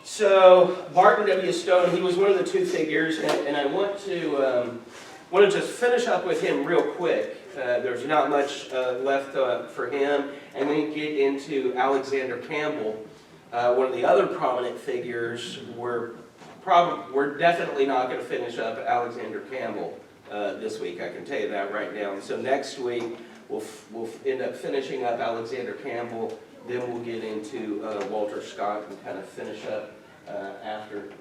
So Martin W. Stone, he was one of the two figures, and I want to just finish up with him real quick. There's not much left for him, and then get into Alexander Campbell, one of the other prominent figures. We're definitely not going to finish up Alexander Campbell this week. I can tell you that right now. And so next week we'll end up finishing up Alexander Campbell. Then we'll get into Walter Scott and kind of finish up after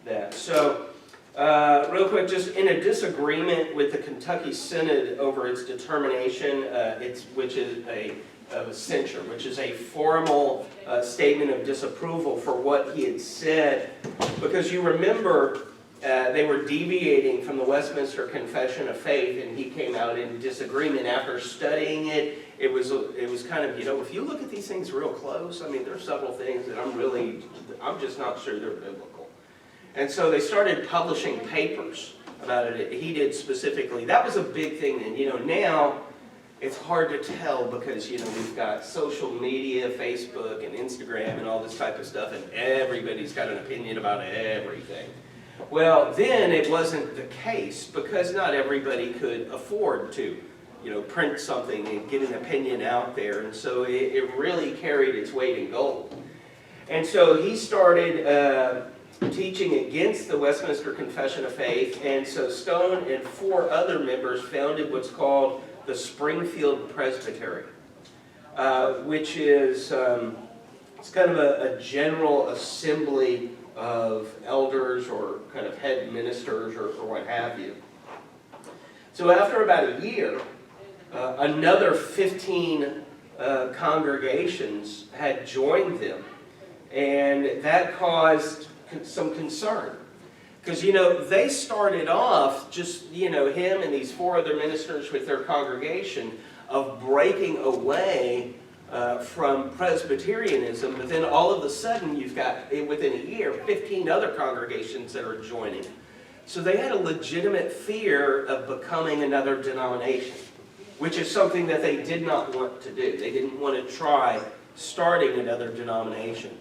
that. So, real quick, just in a disagreement with the Kentucky Synod over its determination, which is a censure, which is a formal statement of disapproval for what he had said, because you remember they were deviating from the Westminster Confession of Faith, and he came out in disagreement after studying it. It was kind of, if you look at these things real close, I mean, there's several things that I'm just not sure they're biblical. And so they started publishing papers about it. He did specifically. That was a big thing then. Now it's hard to tell because, we've got social media, Facebook and Instagram and all this type of stuff, and everybody's got an opinion about everything. Well, then it wasn't the case because not everybody could afford to print something and get an opinion out there. And so it really carried its weight in gold. And so he started teaching against the Westminster Confession of Faith. And so Stone and 4 other members founded what's called the Springfield Presbytery, which is it's kind of a general assembly of elders or kind of head ministers or what have you. So after about a year, another 15 congregations had joined them, and that caused some concern. Because, they started off just, him and these 4 other ministers with their congregation of breaking away from Presbyterianism, but then all of a sudden you've got, within a year, 15 other congregations that are joining. So they had a legitimate fear of becoming another denomination, which is something that they did not want to do. They didn't want to try starting another denomination.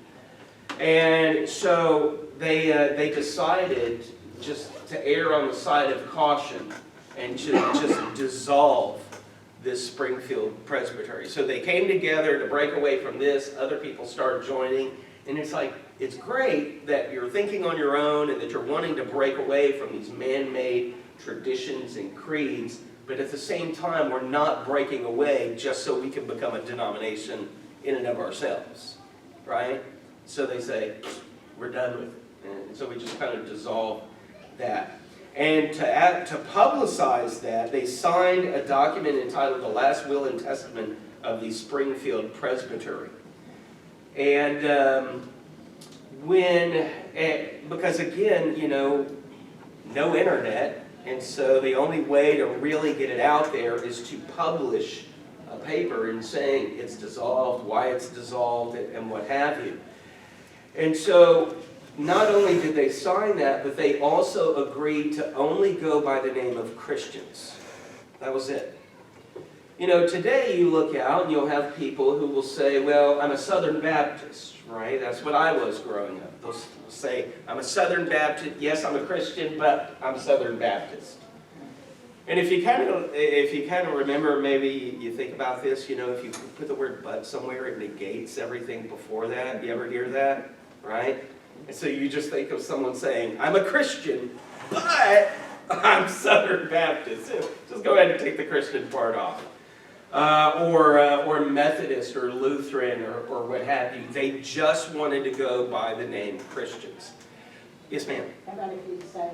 And so they decided just to err on the side of caution and to just dissolve this Springfield Presbytery. So they came together to break away from this. Other people started joining. And it's like, it's great that you're thinking on your own and that you're wanting to break away from these man-made traditions and creeds. But at the same time, we're not breaking away just so we can become a denomination in and of ourselves. Right? So they say, we're done with it. And so we just kind of dissolve that. And to publicize that, they signed a document entitled The Last Will and Testament of the Springfield Presbytery. And because again, no internet, and so the only way to really get it out there is to publish a paper and saying it's dissolved, why it's dissolved, and what have you. And so not only did they sign that, but they also agreed to only go by the name of Christians. That was it. Today you look out and you'll have people who will say, well, I'm a Southern Baptist, right? That's what I was growing up. They'll say, I'm a Southern Baptist. Yes, I'm a Christian, but I'm Southern Baptist. And if you kind of remember, maybe you think about this, if you put the word but somewhere, it negates everything before that. You ever hear that? Right? And so you just think of someone saying, I'm a Christian, but I'm Southern Baptist. Just go ahead and take the Christian part off. Or Methodist or Lutheran or what have you. They just wanted to go by the name Christians. Yes, ma'am? How about if you say,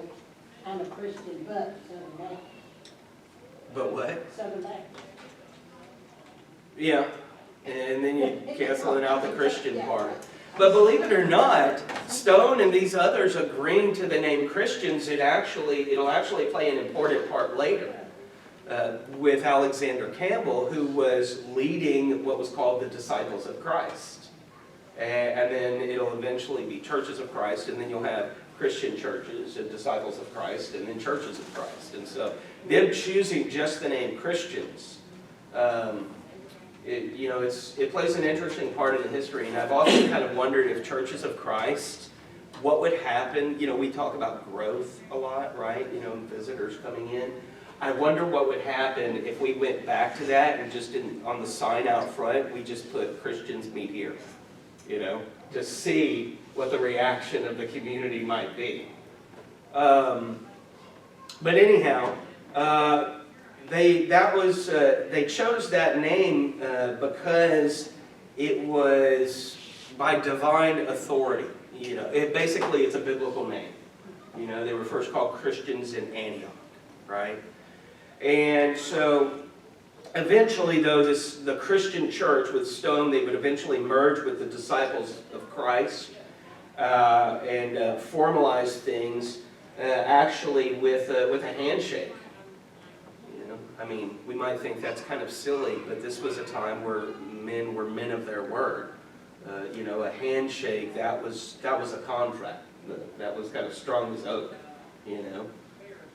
I'm a Christian, but Southern Baptist? But what? Southern Baptist. Yeah. And then you canceling out the Christian part. But believe it or not, Stone and these others agreeing to the name Christians, it'll actually play an important part later with Alexander Campbell, who was leading what was called the Disciples of Christ. And then it'll eventually be Churches of Christ, and then you'll have Christian churches and Disciples of Christ, and then Churches of Christ. And so them choosing just the name Christians, it plays an interesting part in the history, and I've often kind of wondered if Churches of Christ what would happen. We talk about growth a lot, right? Visitors coming in. I wonder what would happen if we went back to that and just didn't, on the sign out front, we just put Christians meet here, to see what the reaction of the community might be. But anyhow, they chose that name because it was by divine authority. Basically it's a biblical name. They were first called Christians in Antioch, right? And so eventually, though, the Christian church with Stone, they would eventually merge with the disciples of Christ and formalize things actually with a handshake. We might think that's kind of silly, but this was a time where men were men of their word. A handshake, that was a contract. That was kind of strong as oak,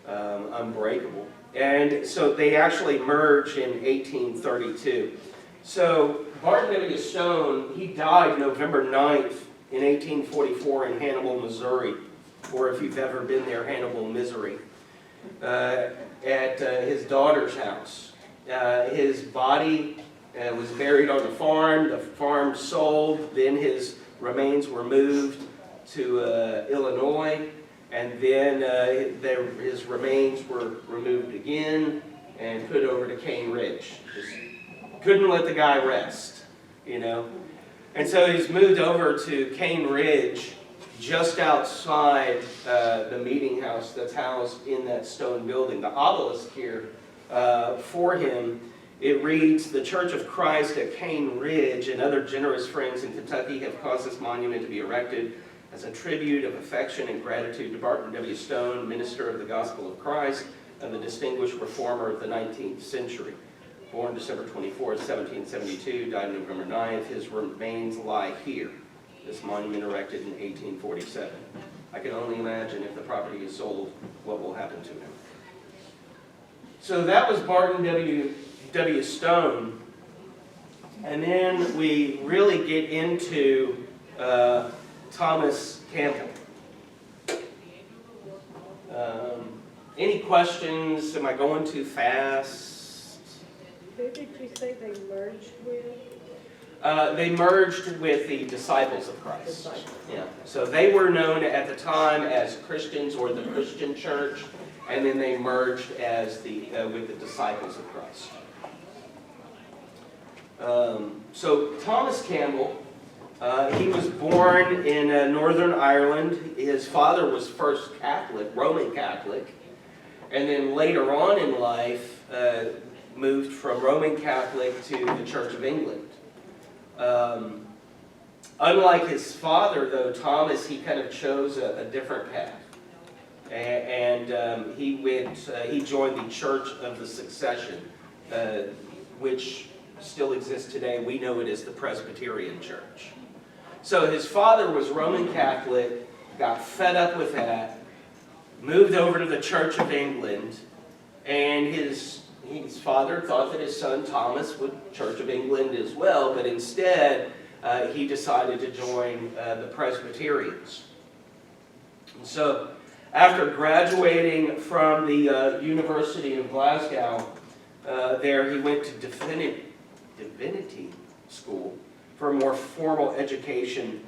unbreakable. And so they actually merged in 1832. So Barton W. Stone, he died November 9th in 1844 in Hannibal, Missouri, or if you've ever been there, Hannibal, Missouri, at his daughter's house. His body was buried on the farm sold, then his remains were moved to Illinois, and then his remains were removed again and put over to Cane Ridge. Just couldn't let the guy rest, And so he's moved over to Cane Ridge, just outside the meeting house that's housed in that stone building. The obelisk here for him, it reads, "The Church of Christ at Cane Ridge and other generous friends in Kentucky have caused this monument to be erected as a tribute of affection and gratitude to Barton W. Stone, minister of the Gospel of Christ and the distinguished reformer of the 19th century. Born December 24th, 1772, died November 9th. His remains lie here. This monument erected in 1847. I can only imagine if the property is sold, what will happen to him." So that was Barton W. Stone. And then we really get into Thomas Campbell. Any questions? Am I going too fast? Who did you say they merged with? They merged with the disciples of Christ. Yeah. So they were known at the time as Christians or the Christian church, and then they merged as with the disciples of Christ. So Thomas Campbell, he was born in Northern Ireland. His father was first Catholic, Roman Catholic, and then later on in life moved from Roman Catholic to the Church of England. Unlike his father, though, Thomas, he kind of chose a different path. And he joined the Church of the Succession, which still exists today. We know it as the Presbyterian Church. So his father was Roman Catholic, got fed up with that, moved over to the Church of England, and his father thought that his son Thomas would Church of England as well, but instead he decided to join the Presbyterians. And so after graduating from the University of Glasgow, there he went to divinity school for a more formal education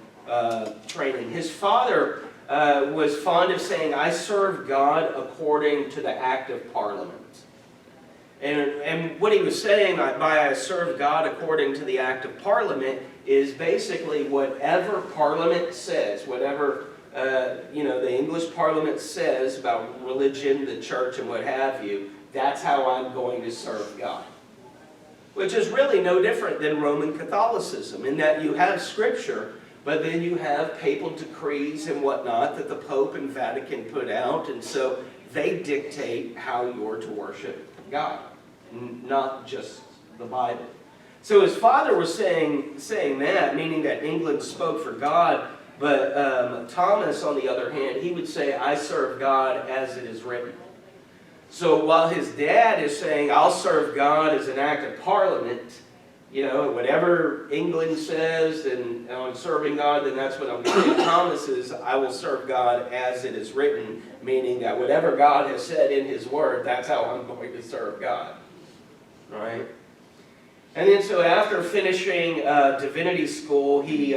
training. His father was fond of saying, "I serve God according to the Act of Parliament." And what he was saying by "I serve God according to the Act of Parliament" is basically whatever Parliament says, whatever the English Parliament says about religion, the church, and what have you, that's how I'm going to serve God. Which is really no different than Roman Catholicism, in that you have Scripture, but then you have papal decrees and whatnot that the Pope and Vatican put out, and so they dictate how you're to worship God, not just the Bible. So his father was saying that, meaning that England spoke for God, but Thomas, on the other hand, he would say, "I serve God as it is written." So while his dad is saying, "I'll serve God as an act of Parliament," whatever England says and on serving God, then that's what I'm going to do. Thomas is, I will serve God as it is written, meaning that whatever God has said in His Word, that's how I'm going to serve God. All right? And then so after finishing divinity school, he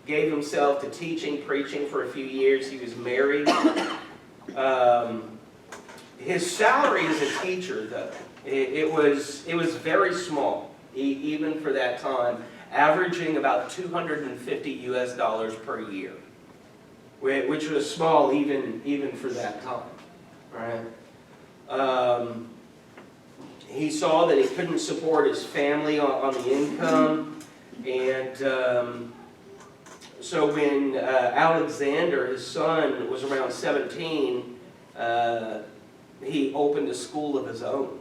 gave himself to teaching, preaching for a few years. He was married. His salary as a teacher, though, it was very small, even for that time, averaging about $250 per year, which was small even for that time, right? He saw that he couldn't support his family on the income, and so when Alexander, his son, was around 17, he opened a school of his own.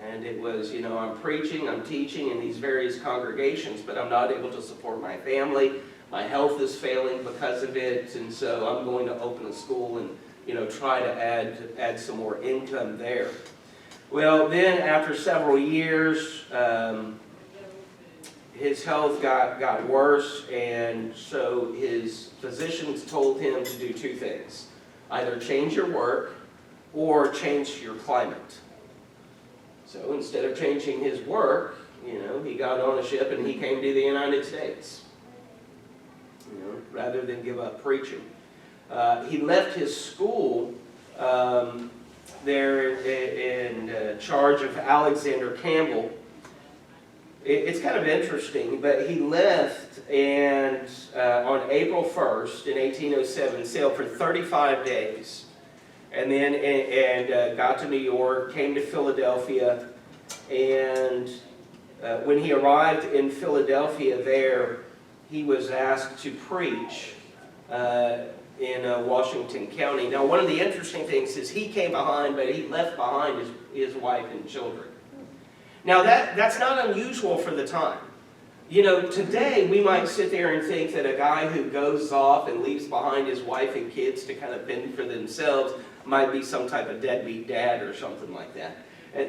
And it was, I'm preaching, I'm teaching in these various congregations, but I'm not able to support my family. My health is failing because of it, and so I'm going to open a school and, try to add some more income there. Well, then after several years, his health got worse, and so his physicians told him to do two things. Either change your work or change your climate. So instead of changing his work, he got on a ship and he came to the United States, rather than give up preaching. He left his school there in charge of Alexander Campbell. It's kind of interesting, but he left and on April 1st in 1807 sailed for 35 days. And then got to New York, came to Philadelphia, and when he arrived in Philadelphia there, he was asked to preach in Washington County. Now, one of the interesting things is he came behind, but he left behind his wife and children. Now, that's not unusual for the time. Today we might sit there and think that a guy who goes off and leaves behind his wife and kids to kind of fend for themselves might be some type of deadbeat dad or something like that.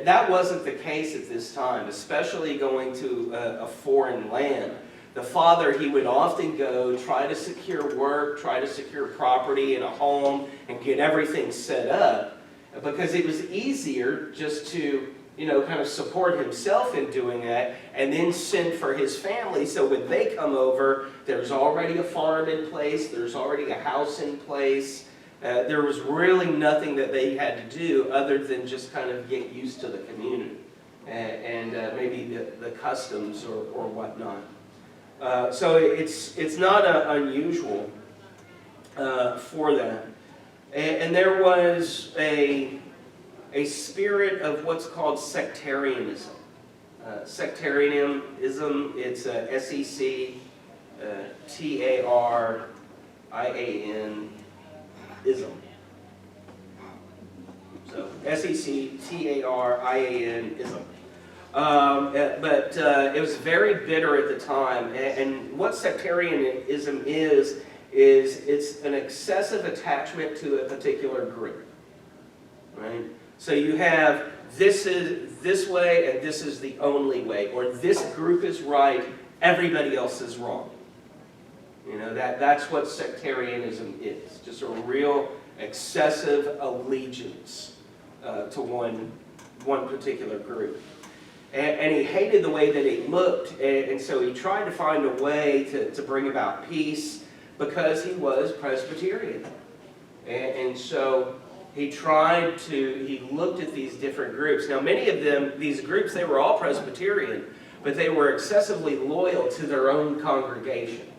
That wasn't the case at this time, especially going to a foreign land. The father, he would often go, try to secure work, try to secure property and a home, and get everything set up, because it was easier just to, kind of support himself in doing that, and then send for his family, so when they come over, there's already a farm in place, there's already a house in place. There was really nothing that they had to do other than just kind of get used to the community and maybe the customs or whatnot. So it's not unusual for that. And there was a spirit of what's called sectarianism. Sectarianism, it's S-E-C-T-A-R-I-A-N ism. So S-E-C-T-A-R-I-A-N ism. But it was very bitter at the time. And what sectarianism is it's an excessive attachment to a particular group. Right? So you have this is this way and this is the only way, or this group is right, everybody else is wrong. That's what sectarianism is. Just a real excessive allegiance to one particular group. And he hated the way that it looked, and so he tried to find a way to bring about peace because he was Presbyterian. And so he looked at these different groups. Now many of them, these groups, they were all Presbyterian, but they were excessively loyal to their own congregation.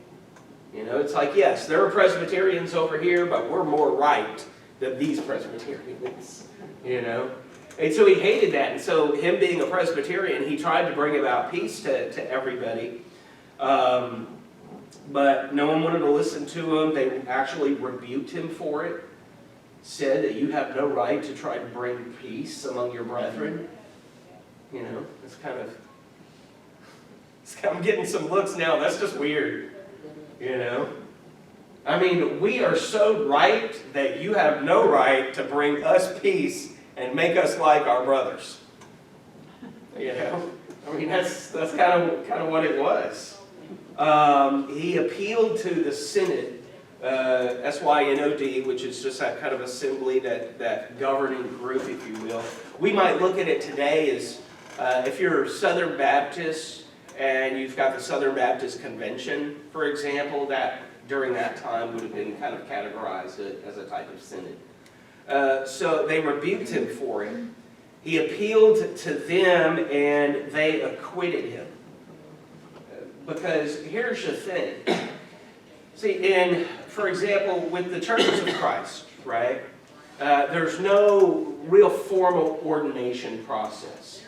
It's like, yes, there are Presbyterians over here, but we're more right than these Presbyterians, And so he hated that. And so him being a Presbyterian, he tried to bring about peace to everybody. But no one wanted to listen to him. They actually rebuked him for it. Said that you have no right to try to bring peace among your brethren. It's kind of... I'm getting some looks now. That's just weird. I mean, we are so right that you have no right to bring us peace and make us like our brothers. I mean, that's kind of what it was. He appealed to the Synod, SYNOD, which is just that kind of assembly, that governing group, if you will. We might look at it today as, if you're Southern Baptist and you've got the Southern Baptist Convention, for example, that during that time would have been kind of categorized as a type of synod. So they rebuked him for it. He appealed to them and they acquitted him. Because here's the thing. See, for example, with the Churches of Christ, right, there's no real formal ordination process.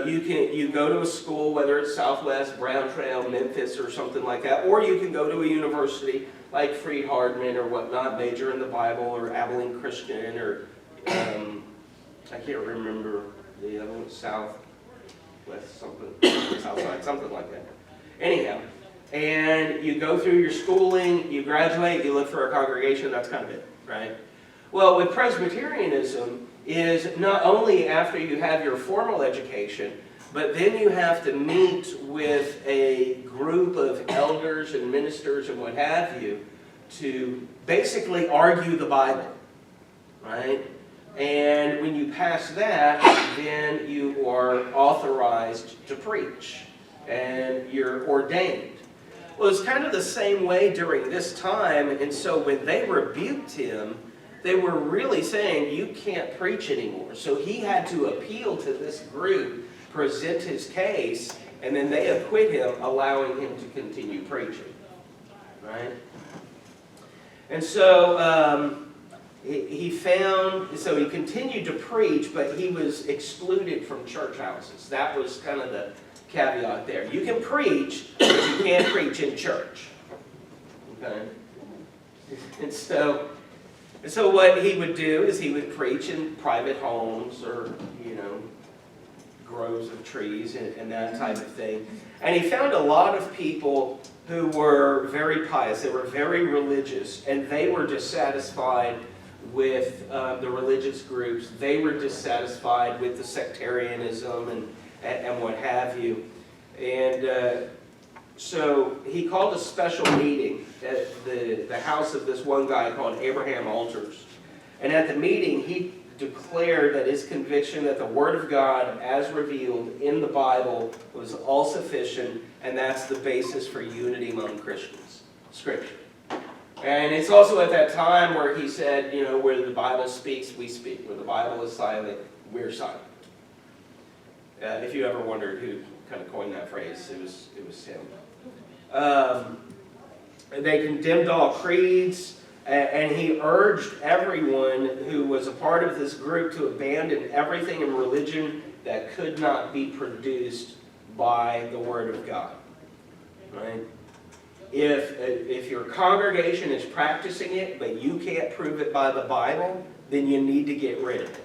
You go to a school, whether it's Southwest, Brown Trail, Memphis, or something like that, or you can go to a university like Freetown or whatnot, major in the Bible, or Abilene Christian, or I can't remember the other one, Southwest something, Southside, something like that. Anyhow, and you go through your schooling, you graduate, you look for a congregation, that's kind of it, right? Well, with Presbyterianism is not only after you have your formal education, but then you have to meet with a group of elders and ministers and what have you to basically argue the Bible, right? And when you pass that, then you are authorized to preach and you're ordained. Well, it's kind of the same way during this time, and so when they rebuked him, they were really saying, you can't preach anymore. So he had to appeal to this group, present his case, and then they acquit him, allowing him to continue preaching. Right? And so he continued to preach, but he was excluded from church houses. That was kind of the caveat there. You can preach, but you can't preach in church. Okay? And so what he would do is he would preach in private homes or, groves of trees and that type of thing. And he found a lot of people who were very pious. They were very religious, and they were dissatisfied with the religious groups. They were dissatisfied with the sectarianism and what have you. And so he called a special meeting at the house of this one guy called Abraham Alters. And at the meeting, he declared that his conviction that the Word of God, as revealed in the Bible, was all sufficient, and that's the basis for unity among Christians, Scripture. And it's also at that time where he said, where the Bible speaks, we speak. Where the Bible is silent, we're silent. If you ever wondered who kind of coined that phrase, it was him. They condemned all creeds, and he urged everyone who was a part of this group to abandon everything in religion that could not be produced by the Word of God. Right? If your congregation is practicing it, but you can't prove it by the Bible, then you need to get rid of it.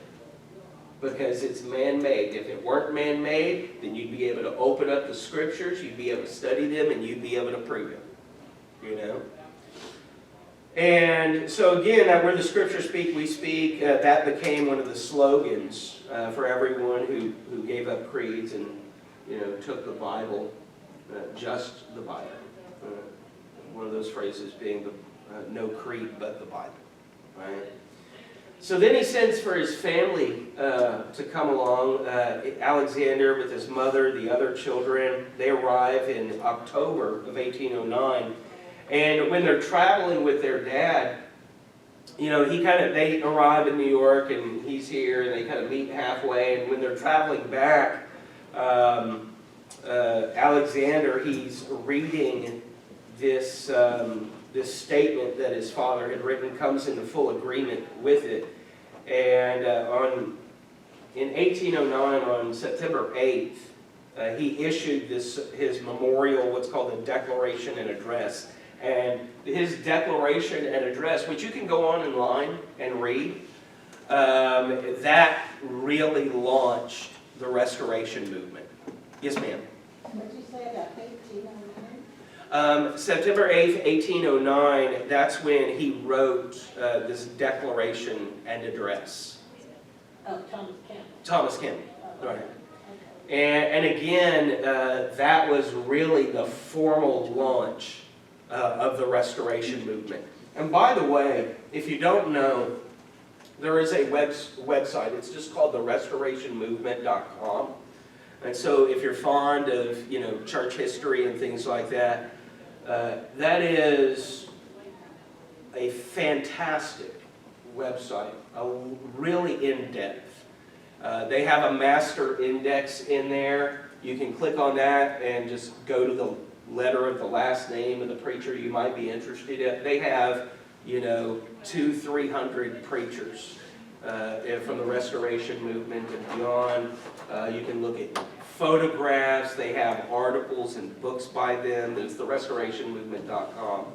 Because it's man-made. If it weren't man-made, then you'd be able to open up the Scriptures, you'd be able to study them, and you'd be able to prove it. And so again, that where the Scriptures speak, we speak, that became one of the slogans for everyone who gave up creeds and took the Bible, just the Bible. One of those phrases being no creed but the Bible. Right? So then he sends for his family to come along. Alexander with his mother, the other children, they arrive in October of 1809. And when they're traveling with their dad, they arrive in New York and he's here and they kind of meet halfway. And when they're traveling back, Alexander, he's reading this statement that his father had written, comes into full agreement with it. And in 1809, on September 8th, he issued his memorial, what's called a Declaration and Address. And his declaration and address, which you can go online and read, that really launched the Restoration movement. Yes, ma'am? What did you say about 1809? September 8th, 1809, that's when he wrote this declaration and address. Oh, Thomas Campbell. Thomas Campbell, right. And again, that was really the formal launch of the Restoration movement. And by the way, if you don't know, there is a website. It's just called therestorationmovement.com. And so if you're fond of, church history and things like that, that is a fantastic website, really in-depth. They have a master index in there. You can click on that and just go to the letter of the last name of the preacher you might be interested in. They have, 200-300 preachers from the Restoration movement and beyond. You can look at photographs. They have articles and books by them. It's therestorationmovement.com.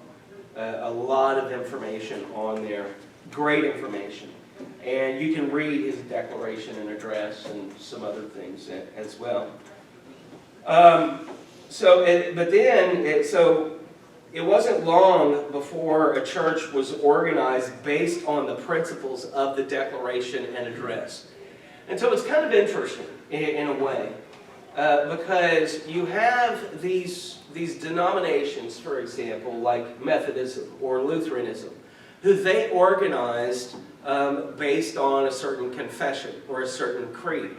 A lot of information on there. Great information. And you can read his declaration and address and some other things as well. So it wasn't long before a church was organized based on the principles of the Declaration and Address. And so it's kind of interesting in a way, because you have these denominations, for example, like Methodism or Lutheranism, who they organized based on a certain confession or a certain creed.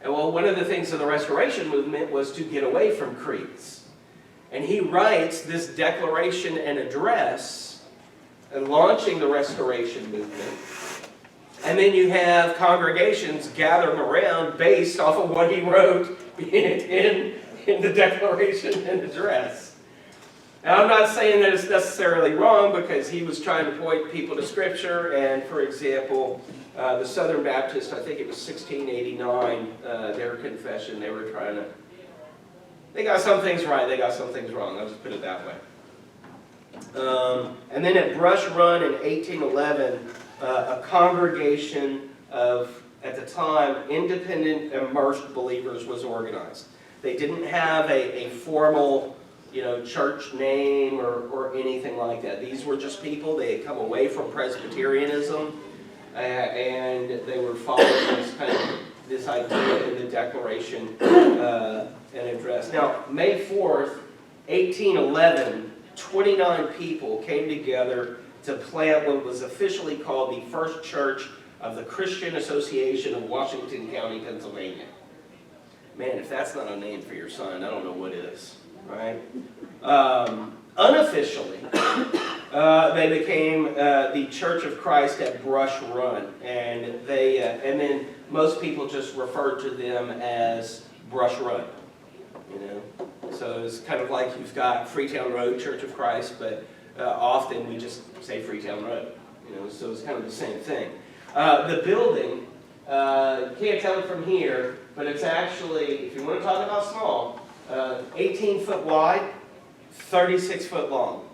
And well, one of the things of the Restoration movement was to get away from creeds. And he writes this declaration and address and launching the Restoration movement. And then you have congregations gathering around based off of what he wrote in the declaration and address. Now, I'm not saying that it's necessarily wrong, because he was trying to point people to Scripture. And, for example, the Southern Baptist, I think it was 1689, their confession, they got some things right, they got some things wrong. I'll just put it that way. And then at Brush Run in 1811, a congregation of, at the time, independent immersed believers was organized. They didn't have a formal, church name or anything like that. These were just people. They had come away from Presbyterianism, and they were following this idea in the Declaration and Address. Now, May 4th, 1811, 29 people came together to plant what was officially called the First Church of the Christian Association of Washington County, Pennsylvania. Man, if that's not a name for your son, I don't know what is, right? Unofficially, they became the Church of Christ at Brush Run, and then most people just referred to them as Brush Run. So it's kind of like you've got Freetown Road, Church of Christ, but often we just say Freetown Road. So it's kind of the same thing. The building, you can't tell it from here, but it's actually, if you want to talk about small, 18 foot wide, 36 foot long.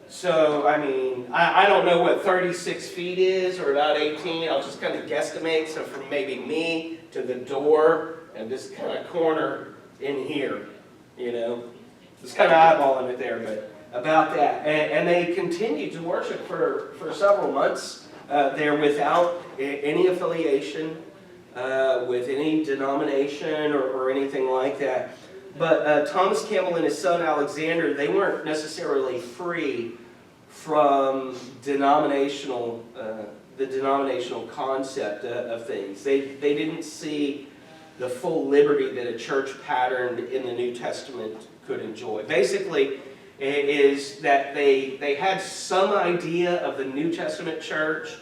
So, I don't know what 36 feet is, or about 18. I'll just kind of guesstimate. So from maybe me to the door and this kind of corner in here, just kind of eyeballing it there, but about that. And they continued to worship for several months there without any affiliation with any denomination or anything like that. But Thomas Campbell and his son Alexander, they weren't necessarily free from the denominational concept of things. They didn't see the full liberty that a church patterned in the New Testament could enjoy. Basically, it is that they had some idea of the New Testament church,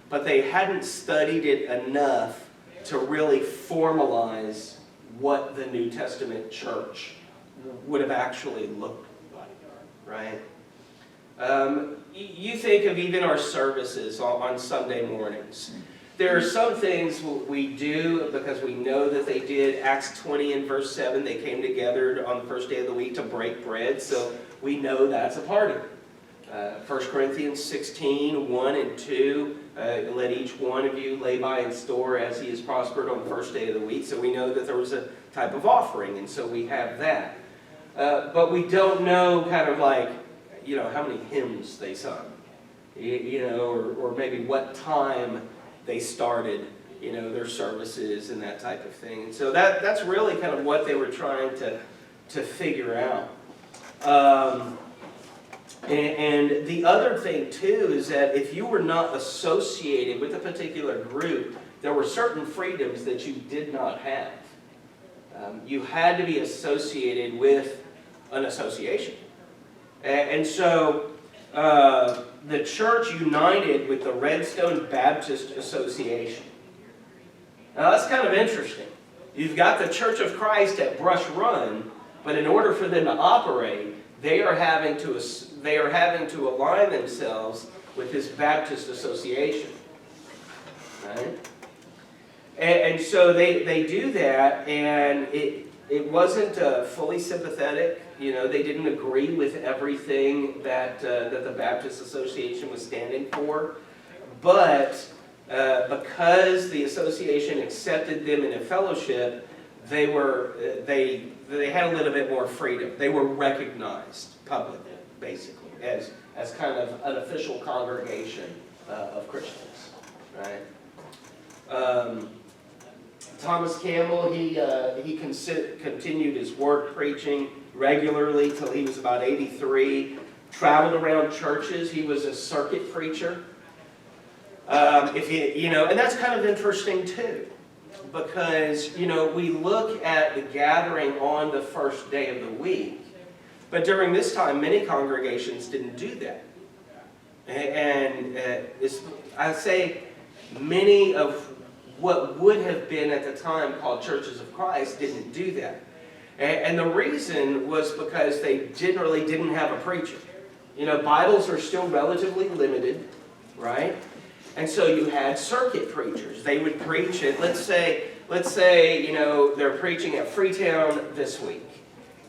but they hadn't studied it enough to really formalize what the New Testament church would have actually looked like, right? You think of even our services on Sunday mornings. There are some things we do because we know that they did. Acts 20 and verse 7, they came together on the first day of the week to break bread, so we know that's a part of it. 1 Corinthians 16, 1 and 2, let each one of you lay by in store as he is prospered on the first day of the week. So we know that there was a type of offering, and so we have that. But we don't know kind of like, how many hymns they sung, or maybe what time they started, their services and that type of thing. And so that's really kind of what they were trying to figure out. And the other thing too is that if you were not associated with a particular group, there were certain freedoms that you did not have. You had to be associated with an association. And so the church united with the Redstone Baptist Association. Now that's kind of interesting. You've got the Church of Christ at Brush Run, but in order for them to operate, they are having to align themselves with this Baptist association. Right? And so they do that, and it wasn't fully sympathetic. They didn't agree with everything that the Baptist Association was standing for. But because the association accepted them in a fellowship, they had a little bit more freedom. They were recognized publicly, basically, as kind of an official congregation of Christians, right? Thomas Campbell, he continued his work preaching regularly till he was about 83. Traveled around churches. He was a circuit preacher. And that's kind of interesting too, because we look at the gathering on the first day of the week, but during this time, many congregations didn't do that, and I say many of what would have been at the time called Churches of Christ didn't do that. And the reason was because they generally didn't have a preacher. Bibles are still relatively limited, right? And so you had circuit preachers. They would preach at, let's say, they're preaching at Freetown this week.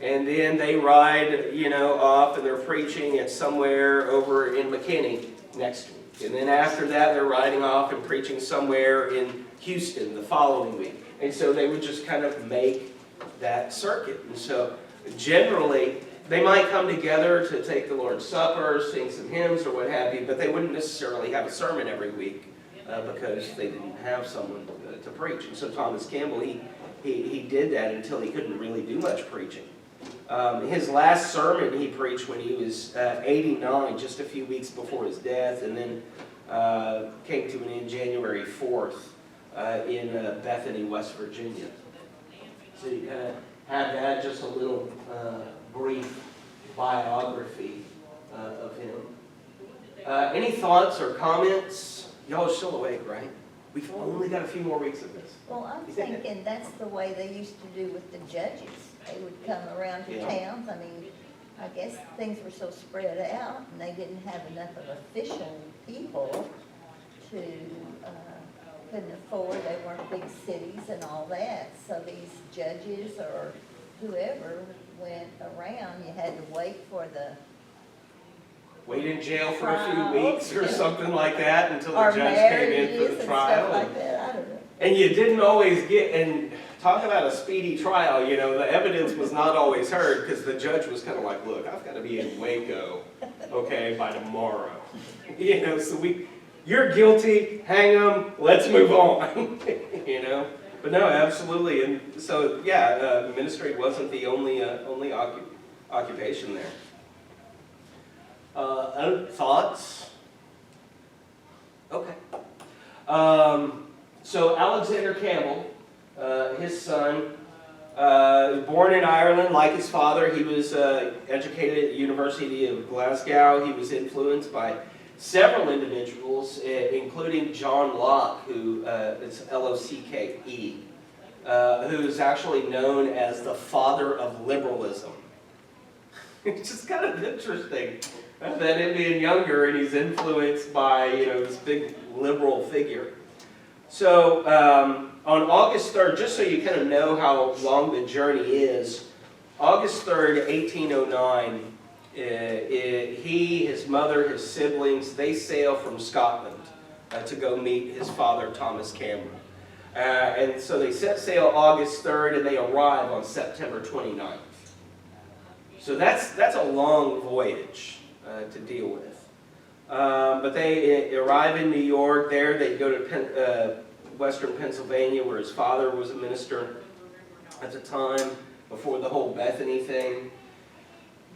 And then they ride, off and they're preaching at somewhere over in McKinney next week. And then after that, they're riding off and preaching somewhere in Houston the following week. And so they would just kind of make that circuit. And so generally, they might come together to take the Lord's Supper, sing some hymns or what have you, but they wouldn't necessarily have a sermon every week because they didn't have someone to preach. And so Thomas Campbell, he did that until he couldn't really do much preaching. His last sermon he preached when he was 89, just a few weeks before his death, and then came to an end January 4th in Bethany, West Virginia. So you kind of have that, just a little brief biography of him. Any thoughts or comments? Y'all are still awake, right? We've only got a few more weeks of this. Well, I'm thinking that's the way they used to do with the judges. They would come around to towns. I mean, I guess things were so spread out, and they didn't have enough of official people to, couldn't afford, they weren't big cities and all that. So these judges or whoever went around, you had to wait for the... Wait in jail for a few weeks or something like that until the judge came in for the trial. Like that. I don't know. And you didn't always get, and talk about a speedy trial, the evidence was not always heard because the judge was kind of like, look, I've got to be in Waco, okay, by tomorrow. So you're guilty, hang them, let's move on, But no, absolutely. And so, ministry wasn't the only occupation there. Other thoughts? Okay. So Alexander Campbell, his son, born in Ireland like his father. He was educated at the University of Glasgow. He was influenced by several individuals, including John Locke, who is L-O-C-K-E, who is actually known as the father of liberalism. It's just kind of interesting that him being younger and he's influenced by this big liberal figure. So on August 3rd, just so you kind of know how long the journey is, August 3rd, 1809, he, his mother, his siblings, they sail from Scotland to go meet his father, Thomas Campbell. And so they set sail August 3rd and they arrive on September 29th. So that's a long voyage to deal with. But they arrive in New York. There they go to western Pennsylvania, where his father was a minister at the time, before the whole Bethany thing.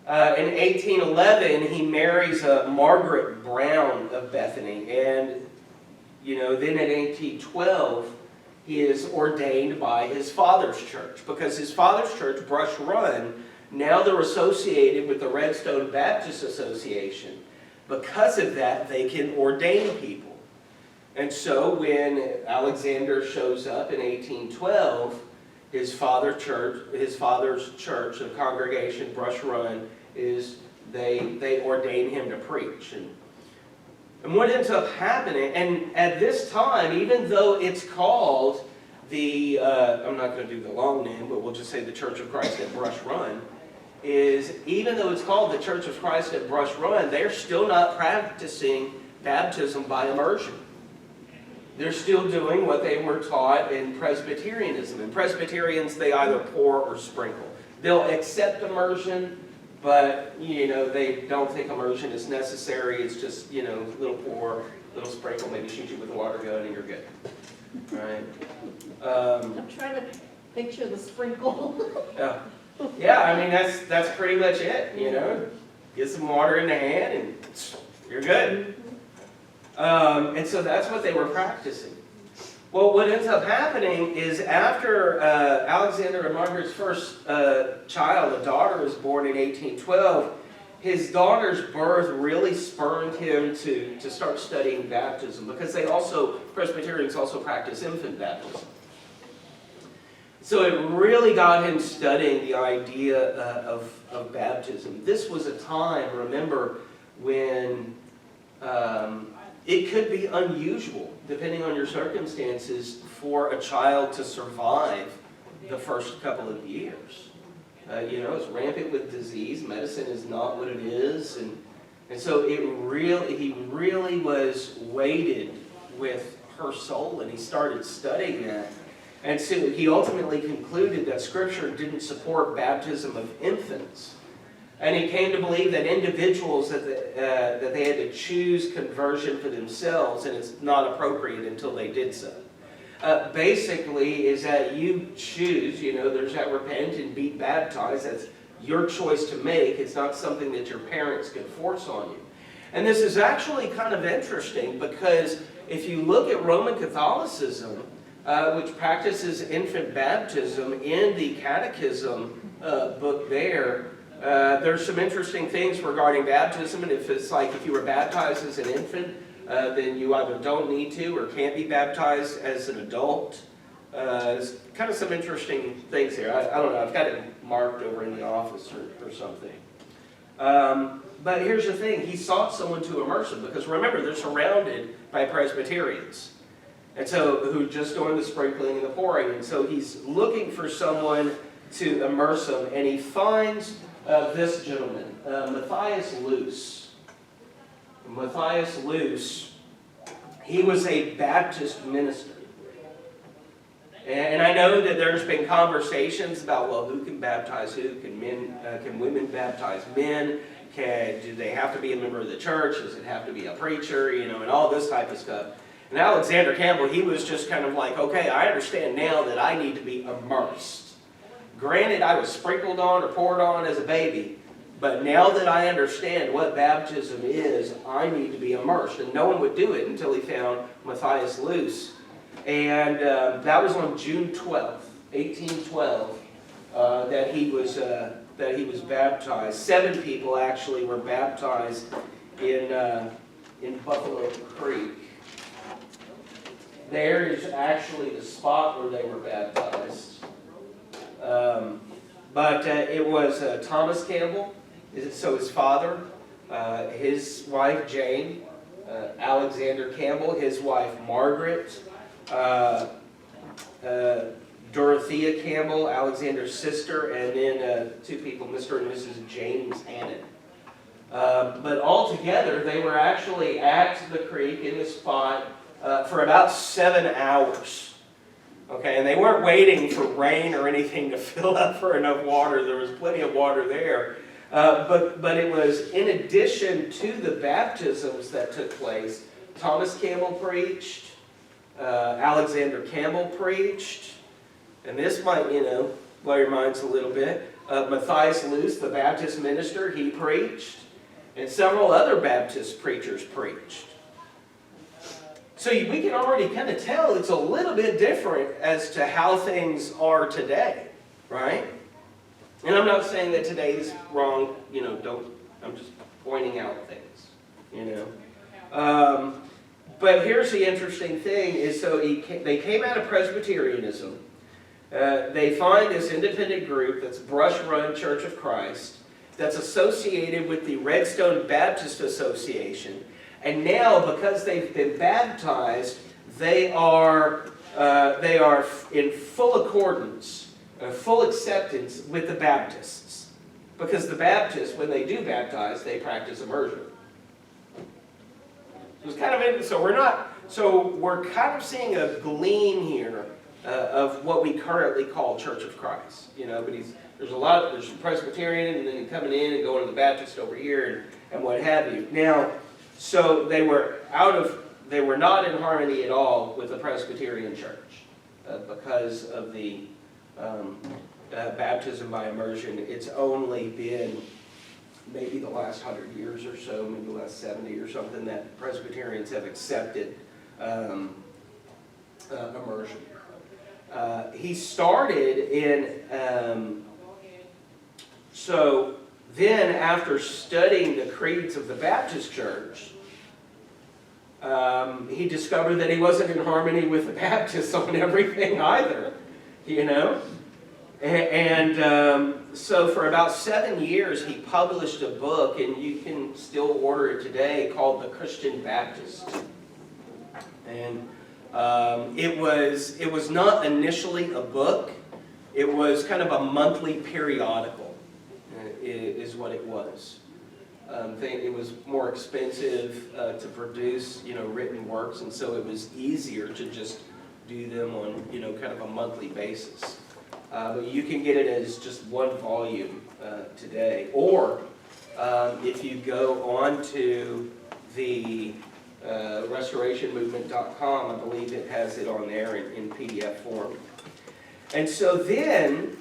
In 1811, he marries Margaret Brown of Bethany, and then in 1812, he is ordained by his father's church, because his father's church, Brush Run, now they're associated with the Redstone Baptist Association. Because of that, they can ordain people. And so when Alexander shows up in 1812, his father's church, the congregation, Brush Run, they ordain him to preach. And what ends up happening, and at this time, even though it's called I'm not going to do the long name, but we'll just say the Church of Christ at Brush Run, even though it's called the Church of Christ at Brush Run, they're still not practicing baptism by immersion. They're still doing what they were taught in Presbyterianism. In Presbyterians, they either pour or sprinkle. They'll accept immersion, but they don't think immersion is necessary. It's just little pour, little sprinkle, maybe shoot you with a water gun, and you're good. Right? I'm trying to picture the sprinkle. Yeah, I mean that's pretty much it. Get some water in the hand, and you're good. And so that's what they were practicing. Well, what ends up happening is after Alexander and Margaret's first child, a daughter, was born in 1812, his daughter's birth really spurred him to start studying baptism, because Presbyterians also practice infant baptism. So it really got him studying the idea of baptism. This was a time, remember, when it could be unusual, depending on your circumstances, for a child to survive the first couple of years. It's rampant with disease. Medicine is not what it is. And so he really was weighted with her soul, and he started studying that. And so he ultimately concluded that Scripture didn't support baptism of infants. And he came to believe that individuals, that they had to choose conversion for themselves, and it's not appropriate until they did so. Basically, is that you choose, there's that repent and be baptized. That's your choice to make. It's not something that your parents can force on you. And this is actually kind of interesting, because if you look at Roman Catholicism, which practices infant baptism, in the Catechism book there's some interesting things regarding baptism, and if you were baptized as an infant, then you either don't need to or can't be baptized as an adult. There's kind of some interesting things here. I don't know, I've got it marked over in the office or something. But here's the thing, he sought someone to immerse him, because remember, they're surrounded by Presbyterians. And so, who just doing the sprinkling and the pouring. And so he's looking for someone to immerse him, and he finds this gentleman, Matthias Luce. Matthias Luce, he was a Baptist minister. And I know that there's been conversations about, well, who can baptize who? Can women baptize men? Do they have to be a member of the church? Does it have to be a preacher? And all this type of stuff. And Alexander Campbell, he was just kind of like, okay, I understand now that I need to be immersed. Granted, I was sprinkled on or poured on as a baby, but now that I understand what baptism is, I need to be immersed. And no one would do it until he found Matthias Luce. And that was on June 12th, 1812, that he was baptized. 7 people actually were baptized in Buffalo Creek. There is actually the spot where they were baptized. But it was Thomas Campbell, so his father, his wife Jane, Alexander Campbell, his wife Margaret, Dorothea Campbell, Alexander's sister, and then 2 people, Mr. and Mrs. James Hannon. But altogether, they were actually at the creek in the spot for about 7 hours. Okay, and they weren't waiting for rain or anything to fill up for enough water. There was plenty of water there. But it was in addition to the baptisms that took place. Thomas Campbell preached. Alexander Campbell preached, and this might, blow your minds a little bit. Matthias Luce, the Baptist minister, he preached, and several other Baptist preachers preached. So we can already kind of tell it's a little bit different as to how things are today, right? And I'm not saying that today is wrong, I'm just pointing out things, But here's the interesting thing is, so they came out of Presbyterianism. They find this independent group that's Brush Run Church of Christ that's associated with the Redstone Baptist Association. And now, because they've been baptized, they are in full accordance, full acceptance with the Baptists. Because the Baptists, when they do baptize, they practice immersion. So it's kind of so we're kind of seeing a gleam here of what we currently call Church of Christ. But there's Presbyterian, and then coming in and going to the Baptist over here and what have you. Now, so they were not in harmony at all with the Presbyterian Church because of the baptism by immersion. It's only been maybe the last 100 years or so, maybe the last 70 or something, that Presbyterians have accepted immersion. He started in, so then after studying the creeds of the Baptist Church, he discovered that he wasn't in harmony with the Baptists on everything either, And so for about 7 years, he published a book, and you can still order it today, called The Christian Baptist. And it was not initially a book. It was kind of a monthly periodical, is what it was. It was more expensive to produce, written works, and so it was easier to just do them on, kind of a monthly basis. But you can get it as just one volume today. Or if you go on to the restorationmovement.com, I believe it has it on there in PDF form. And so then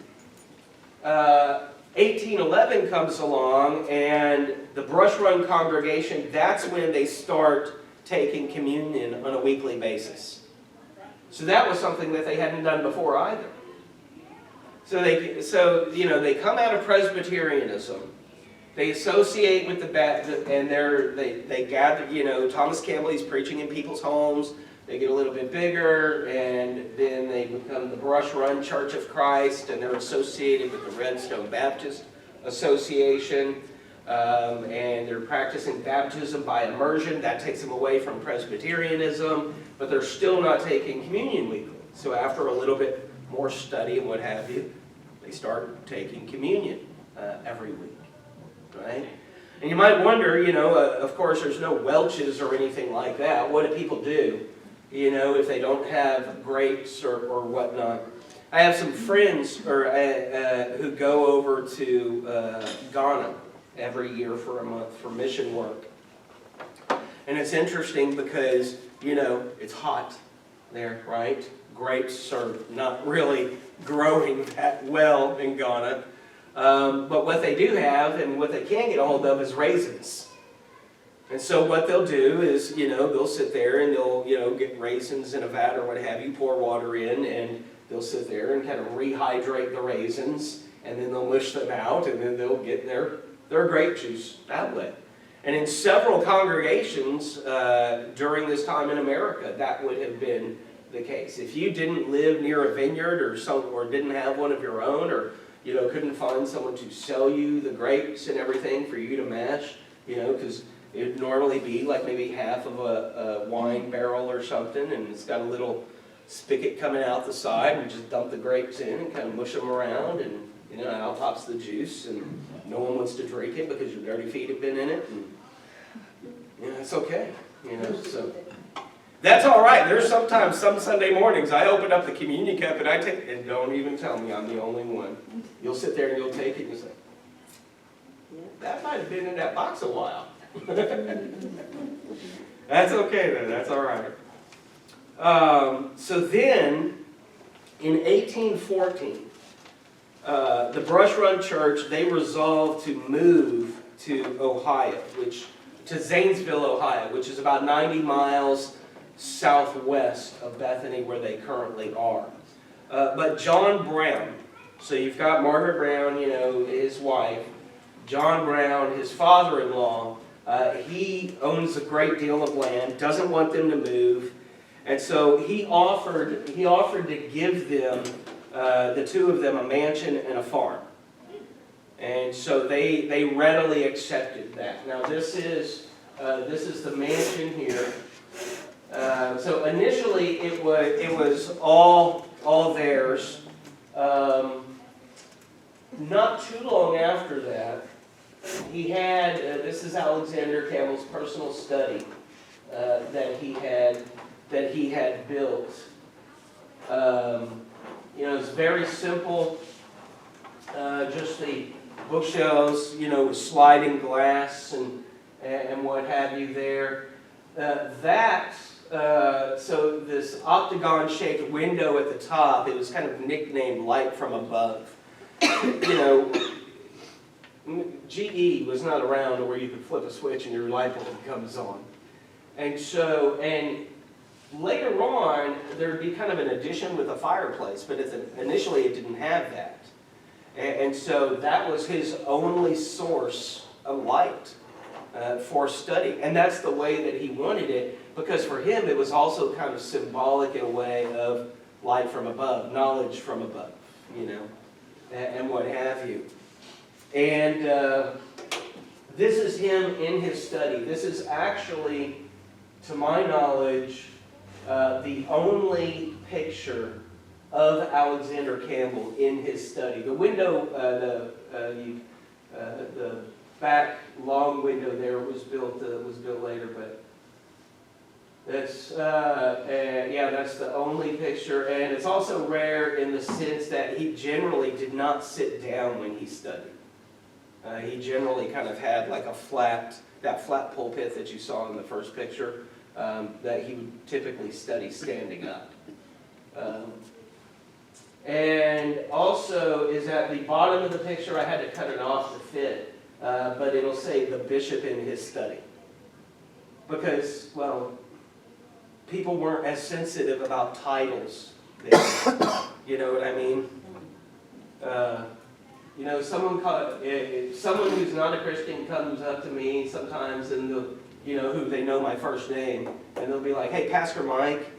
1811 comes along, and the Brush Run congregation, that's when they start taking communion on a weekly basis. So that was something that they hadn't done before either. So they come out of Presbyterianism. They associate with the Baptist, and they gather. Thomas Campbell, he's preaching in people's homes. They get a little bit bigger, and then they become the Brush Run Church of Christ, and they're associated with the Redstone Baptist Association, and they're practicing baptism by immersion. That takes them away from Presbyterianism, but they're still not taking communion weekly. So after a little bit more study and what have you, they start taking communion every week, right? And you might wonder, of course, there's no Welch's or anything like that. What do people do, if they don't have grapes or whatnot? I have some friends who go over to Ghana every year for a month for mission work. And it's interesting because, it's hot there, right? Grapes are not really growing that well in Ghana. But what they do have, and what they can get a hold of, is raisins. And so what they'll do is, they'll sit there and they'll, get raisins in a vat or what have you, pour water in, and they'll sit there and kind of rehydrate the raisins, and then they'll mush them out, and then they'll get their grape juice that way. And in several congregations during this time in America, that would have been the case. If you didn't live near a vineyard or didn't have one of your own, or couldn't find someone to sell you the grapes and everything for you to mash, because it would normally be like maybe half of a wine barrel or something, and it's got a little spigot coming out the side, and just dump the grapes in and kind of mush them around, and out pops the juice, and no one wants to drink it because your dirty feet have been in it, and it's okay, so. That's all right. There's sometimes some Sunday mornings I open up the communion cup and I take, and don't even tell me I'm the only one. You'll sit there and you'll take it and you'll say, that might have been in that box a while. That's okay though. That's all right. So then, in 1814, the Brush Run Church, they resolved to move to Ohio, to Zanesville, Ohio, which is about 90 miles southwest of Bethany, where they currently are. But John Brown, so you've got Margaret Brown, his wife, John Brown, his father-in-law, he owns a great deal of land, doesn't want them to move, and so he offered to give them, the two of them, a mansion and a farm. And so they readily accepted that. Now this is the mansion here. So initially it was all theirs. Not too long after that, he had, this is Alexander Campbell's personal study that he had built. It's very simple, just the bookshelves, with sliding glass and what have you there. So this octagon-shaped window at the top, it was kind of nicknamed Light from Above. GE was not around where you could flip a switch and your light bulb comes on. And later on, there would be kind of an addition with a fireplace, but initially it didn't have that. And so that was his only source of light for study. And that's the way that he wanted it, because for him it was also kind of symbolic in a way of light from above, knowledge from above, and what have you. And this is him in his study. This is actually, to my knowledge, the only picture of Alexander Campbell in his study. The window, the back long window there was built later, but that's that's the only picture, and it's also rare in the sense that he generally did not sit down when he studied. He generally kind of had like that flat pulpit that you saw in the first picture, that he would typically study standing up. And also is at the bottom of the picture, I had to cut it off to fit, but it'll say the bishop in his study. Because, people weren't as sensitive about titles then. You know what I mean? Someone who's not a Christian comes up to me sometimes, and who they know my first name, and they'll be like, "Hey, Pastor Mike,"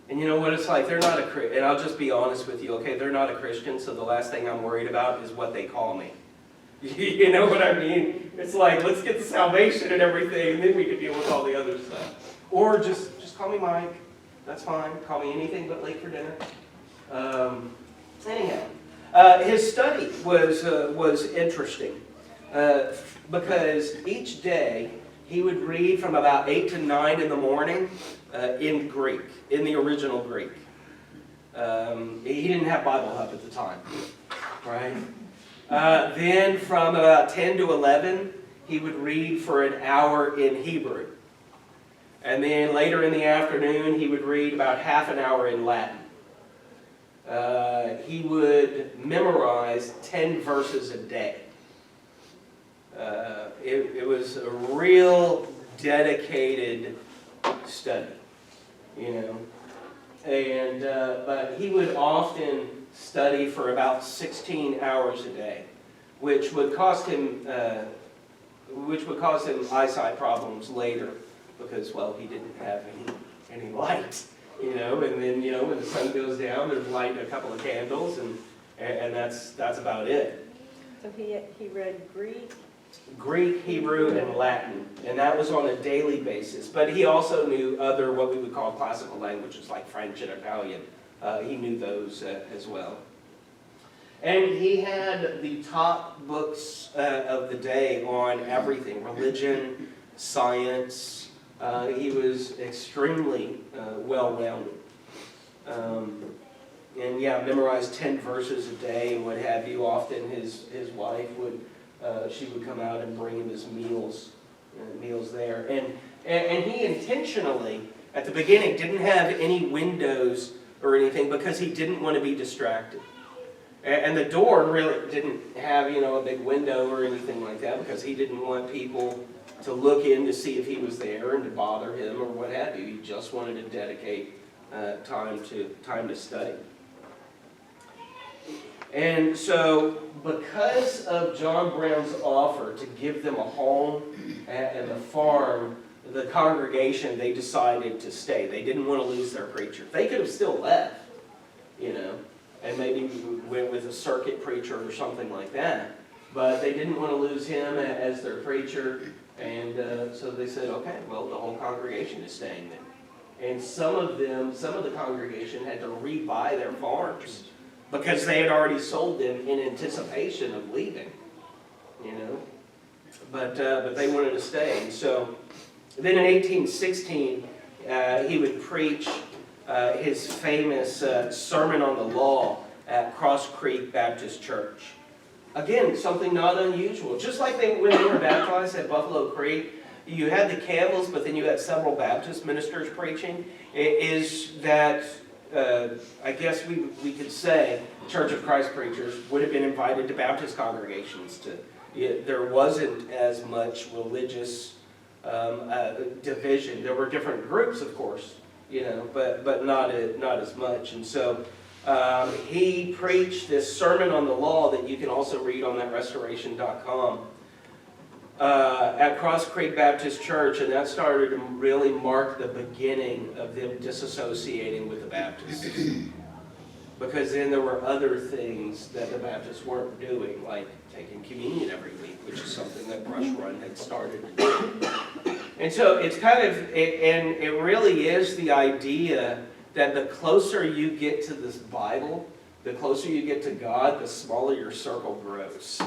and you know what it's like? They're not a Christian, and I'll just be honest with you, okay? They're not a Christian, so the last thing I'm worried about is what they call me. You know what I mean? It's like, let's get the salvation and everything, and then we can deal with all the other stuff. Or just call me Mike. That's fine. Call me anything but late for dinner. Anyhow. His study was interesting because each day he would read from about 8 to 9 in the morning in Greek, in the original Greek. He didn't have Bible Hub at the time, right? Then from about 10 to 11, he would read for an hour in Hebrew. And then later in the afternoon, he would read about half an hour in Latin. He would memorize 10 verses a day. It was a real dedicated study, And but he would often study for about 16 hours a day, which would cause him eyesight problems later, because he didn't have any light. And then, when the sun goes down, there's light and a couple of candles, and that's about it. So he read Greek, Hebrew, and Latin, and that was on a daily basis. But he also knew other, what we would call classical languages, like French and Italian. He knew those as well. And he had the top books of the day on everything, religion, science. He was extremely well-rounded. And memorized 10 verses a day and what have you. Often his wife would come out and bring him his meals there. And he intentionally at the beginning, didn't have any windows or anything because he didn't want to be distracted. And the door really didn't have, a big window or anything like that because he didn't want people to look in to see if he was there and to bother him or what have you. He just wanted to dedicate time to study. And so, because of John Brown's offer to give them a home and a farm, the congregation, they decided to stay. They didn't want to lose their preacher. They could have still left, and maybe went with a circuit preacher or something like that. But they didn't want to lose him as their preacher, and so they said, okay, well, the whole congregation is staying then. And some of the congregation had to rebuy their farms because they had already sold them in anticipation of leaving, But they wanted to stay. And so then in 1816, he would preach his famous Sermon on the Law at Cross Creek Baptist Church. Again, something not unusual. Just like when they were baptized at Buffalo Creek, you had the Campbells, but then you had several Baptist ministers preaching. Is that, I guess we could say, Church of Christ preachers would have been invited to Baptist congregations. There wasn't as much religious division. There were different groups, of course, but not as much. And so he preached this Sermon on the Law that you can also read on that restoration.com at Cross Creek Baptist Church, and that started to really mark the beginning of them disassociating with the Baptists. Because then there were other things that the Baptists weren't doing, like taking communion every week, which is something that Brush Run had started to do. And so it's kind of, and it really is the idea that the closer you get to this Bible, the closer you get to God, the smaller your circle grows,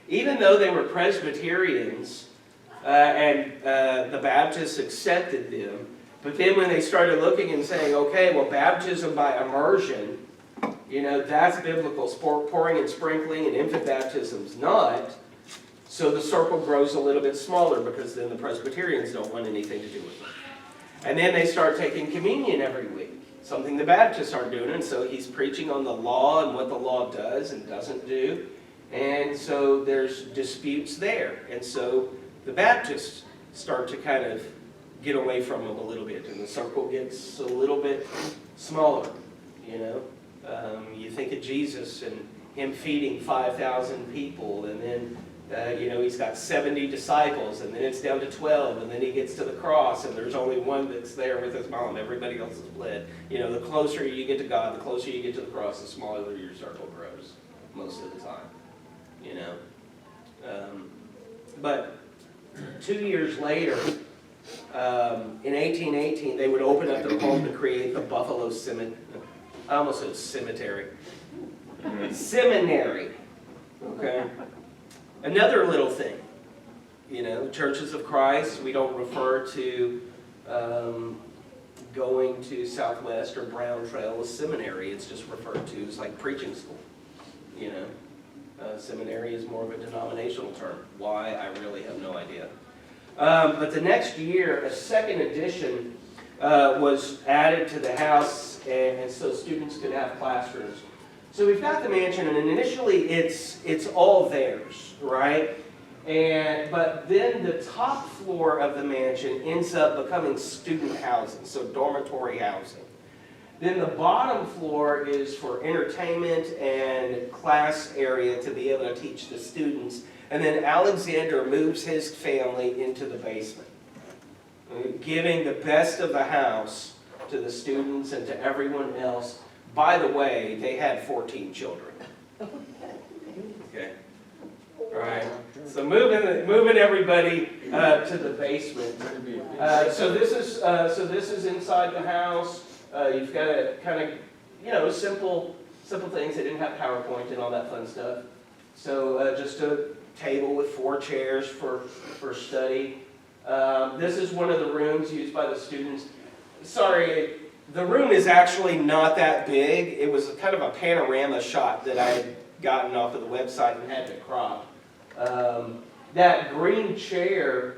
Even though they were Presbyterians, and the Baptists accepted them, but then when they started looking and saying, okay, well, baptism by immersion, that's biblical, pouring and sprinkling, and infant baptism's not. So the circle grows a little bit smaller because then the Presbyterians don't want anything to do with it. And then they start taking communion every week, something the Baptists aren't doing. And so he's preaching on the law and what the law does and doesn't do. And so there's disputes there. And so the Baptists start to kind of get away from him a little bit, and the circle gets a little bit smaller, You think of Jesus and him feeding 5,000 people, and then, he's got 70 disciples, and then it's down to 12, and then he gets to the cross, and there's only one that's there with his mom. Everybody else is fled. The closer you get to God, the closer you get to the cross, the smaller your circle grows, most of the time, But 2 years later, in 1818, they would open up their home to create the Buffalo Cemetery. I almost said cemetery. Seminary. Okay. Another little thing. Churches of Christ, we don't refer to going to Southwest or Brown Trail as seminary. It's just referred to as like preaching school. Seminary is more of a denominational term. Why? I really have no idea. But the next year, a second edition was added to the house, and so students could have classrooms. So we've got the mansion, and initially it's all theirs, right? But then the top floor of the mansion ends up becoming student housing, so dormitory housing. Then the bottom floor is for entertainment and class area to be able to teach the students. And then Alexander moves his family into the basement, giving the best of the house to the students and to everyone else. By the way, they had 14 children. Okay. All right. So moving everybody to the basement. So this is inside the house. You've got a kind of simple things. They didn't have PowerPoint and all that fun stuff. So just a table with 4 chairs for study. This is one of the rooms used by the students. Sorry, the room is actually not that big. It was kind of a panorama shot that I had gotten off of the website and had to crop. That green chair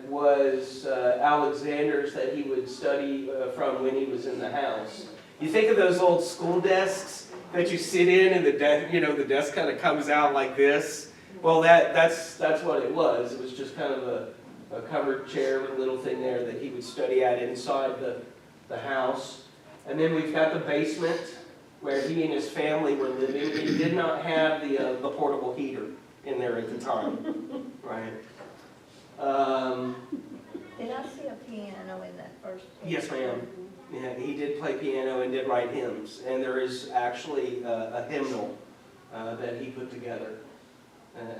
was Alexander's that he would study from when he was in the house. You think of those old school desks that you sit in and the desk kind of comes out like this? Well, that's what it was. It was just kind of a covered chair with a little thing there that he would study at inside the house. And then we've got the basement where he and his family were living. He did not have the portable heater in there at the time, right? Did I see a piano in that first picture? Yes, ma'am. Yeah, he did play piano and did write hymns. And there is actually a hymnal that he put together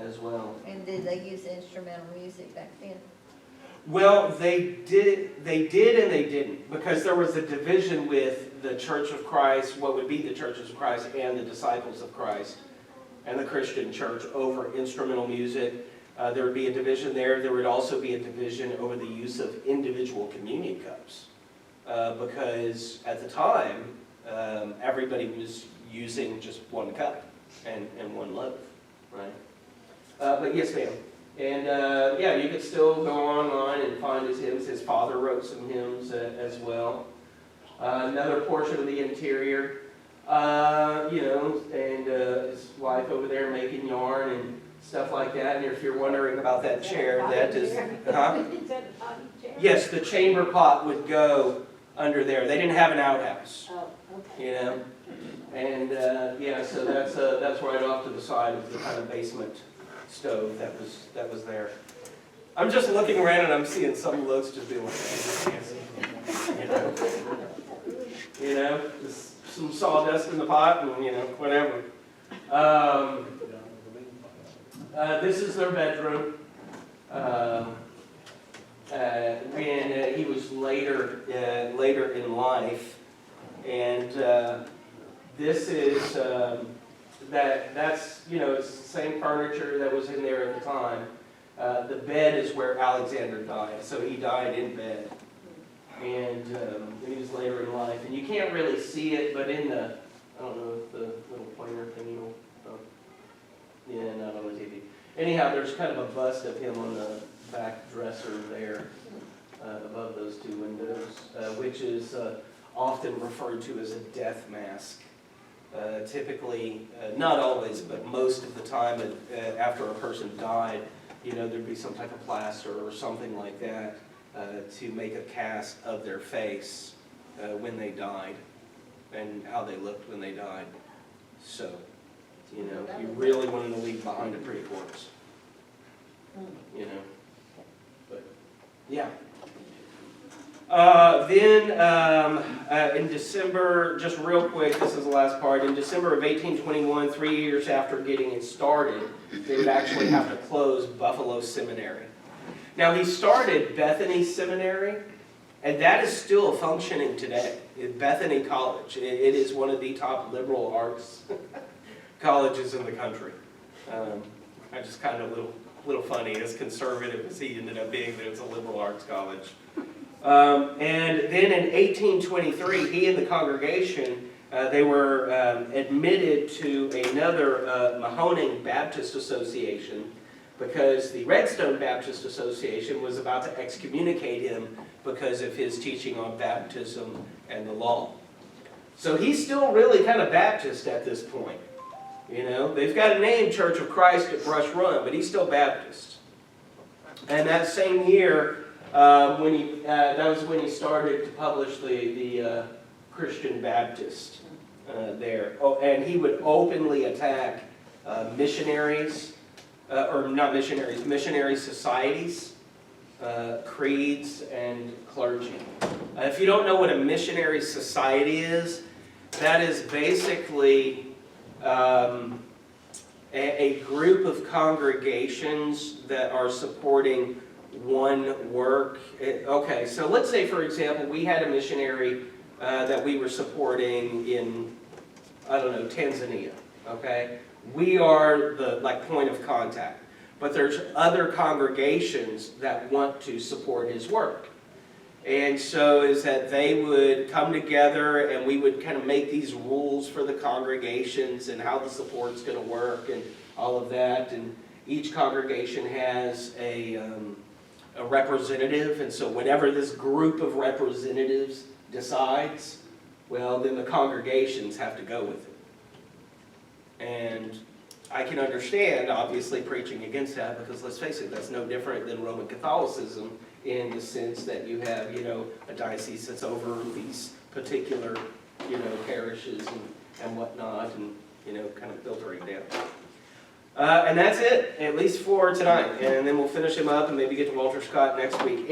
as well. And did they use instrumental music back then? Well, they did and they didn't, because there was a division with the Church of Christ, what would be the Churches of Christ and the Disciples of Christ and the Christian church over instrumental music. There would be a division there. There would also be a division over the use of individual communion cups, because at the time, everybody was using just one cup and one loaf, right? But yes, ma'am. And yeah, you could still go online and find his hymns. His father wrote some hymns as well. Another portion of the interior, and his wife over there making yarn and stuff like that. And if you're wondering about that chair, that is, huh? Yes, the chamber pot would go under there. They didn't have an outhouse, And yeah, so that's right off to the side of the kind of basement stove that was there. I'm just looking around and I'm seeing some looks just being like, just some sawdust in the pot and whatever. This is their bedroom. When he was later in life, and this is. That's it's the same furniture that was in there at the time. The bed is where Alexander died, so he died in bed. And when he was later in life, and you can't really see it, but in the, I don't know if the little pointer thing, yeah, not on the TV. Anyhow, there's kind of a bust of him on the back dresser there, above those two windows, which is often referred to as a death mask. Typically, not always, but most of the time after a person died, there'd be some type of plaster or something like that to make a cast of their face when they died and how they looked when they died. So, you really wanted to leave behind a pretty corpse. But, yeah. Then in December, just real quick, this is the last part, in December of 1821, 3 years after getting it started, they would actually have to close Buffalo Seminary. Now he started Bethany Seminary, and that is still functioning today. Bethany College. It is one of the top liberal arts colleges in the country. I just kind of little funny, as conservative as he ended up being, that it's a liberal arts college. And then in 1823, he and the congregation, they were admitted to another Mahoning Baptist Association, because the Redstone Baptist Association was about to excommunicate him because of his teaching on baptism and the law. So he's still really kind of Baptist at this point. They've got a name, Church of Christ at Brush Run, but he's still Baptist. And that same year, that was when he started to publish the Christian Baptist there. Oh, and he would openly attack missionaries, or not missionaries, missionary societies, creeds, and clergy. If you don't know what a missionary society is, that is basically a group of congregations that are supporting one work. Okay, so let's say, for example, we had a missionary that we were supporting in, I don't know, Tanzania, okay? We are the point of contact. But there's other congregations that want to support his work. And so is that they would come together and we would kind of make these rules for the congregations and how the support's going to work and all of that. And each congregation has a a representative, and so whatever this group of representatives decides, well, then the congregations have to go with it. And I can understand, obviously, preaching against that, because let's face it, that's no different than Roman Catholicism in the sense that you have, you know, a diocese that's over these particular, you know, parishes and whatnot, and, you know, kind of filtering down. And that's it, at least for tonight, and then we'll finish him up and maybe get to Walter Scott next week.